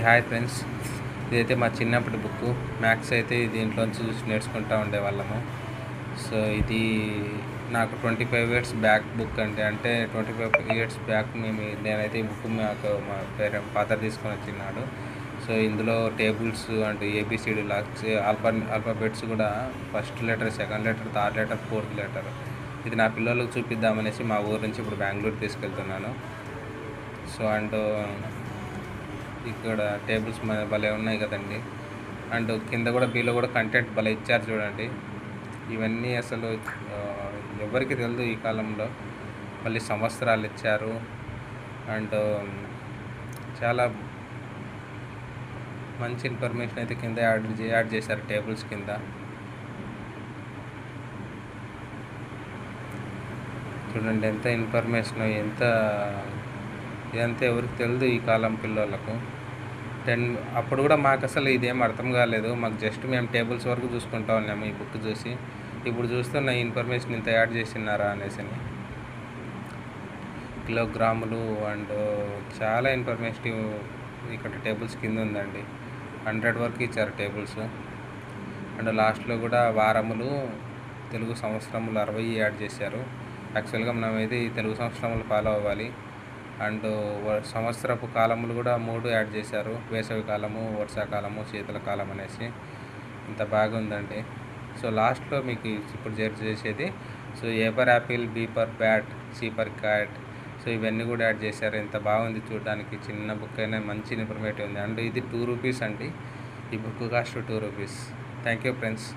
Hi friends, ఇదైతే మా చిన్నప్పటి బుక్. మ్యాథ్స్ అయితే దీంట్లోంచి చూసి నేర్చుకుంటూ ఉండేవాళ్ళము. సో ఇది నాకు 25 ఇయర్స్ బ్యాక్ బుక్ అండి. అంటే 25 ఇయర్స్ బ్యాక్ నేనైతే ఈ బుక్ మా ఫాదర్ తీసుకొని వచ్చినాడు. సో ఇందులో టేబుల్స్ అండ్ ఏబిసిడి లాక్స్ ఆల్ఫాబెట్స్ కూడా first letter, second letter, third letter, fourth letter. ఇది నా పిల్లలకు చూపిద్దామనేసి మా ఊరు నుంచి ఇప్పుడు బెంగళూరు తీసుకెళ్తున్నాను. సో అండ్ ఇక్కడ టేబుల్స్ భలే ఉన్నాయి కదండి. అండ్ కింద కూడా బీలో కూడా కంటెంట్ భలే ఇచ్చారు చూడండి. ఇవన్నీ అసలు ఎవరికి తెలియదు ఈ కాలంలో. మళ్ళీ సంవత్సరాలు ఇచ్చారు. అండ్ చాలా మంచి ఇన్ఫర్మేషన్ అయితే కింద యాడ్ చేశారు టేబుల్స్ కింద. చూడండి ఎంత ఇన్ఫర్మేషన్, ఇదంతా ఎవరికి తెలియదు ఈ కాలం పిల్లలకు. అప్పుడు కూడా మాకు అసలు ఇదేం అర్థం కాలేదు. మాకు జస్ట్ మేము టేబుల్స్ వరకు చూసుకుంటా ఉన్నాము ఈ బుక్ చూసి. ఇప్పుడు చూస్తున్న ఇన్ఫర్మేషన్ ఇంత యాడ్ చేసినారా అనేసి. కిలోగ్రాములు అండ్ చాలా ఇన్ఫర్మేటివ్ ఇక్కడ టేబుల్స్ కింద ఉందండి. 100 వరకు ఇచ్చారు టేబుల్స్. అండ్ లాస్ట్లో కూడా వారములు, తెలుగు సంవత్సరములు 60 యాడ్ చేశారు. యాక్చువల్గా మనమైతే ఈ తెలుగు సంవత్సరములు ఫాలో అవ్వాలి. అండ్ సంవత్సరపు కాలములు కూడా 3 యాడ్ చేశారు. వేసవి కాలము, వర్షాకాలము, శీతల కాలం అనేసి. ఇంత బాగుందండి. సో లాస్ట్లో మీకు ఇప్పుడు చేసేది, so A for apple, B for bat, C for cat. So ఇవన్నీ కూడా యాడ్ చేశారు. ఇంత బాగుంది చూడడానికి. చిన్న బుక్ అయినా మంచి ఇన్ఫర్మేటివ్ ఉంది. అండ్ ఇది 2 రూపీస్ అండి. ఈ book cost 2 rupees. Thank you friends.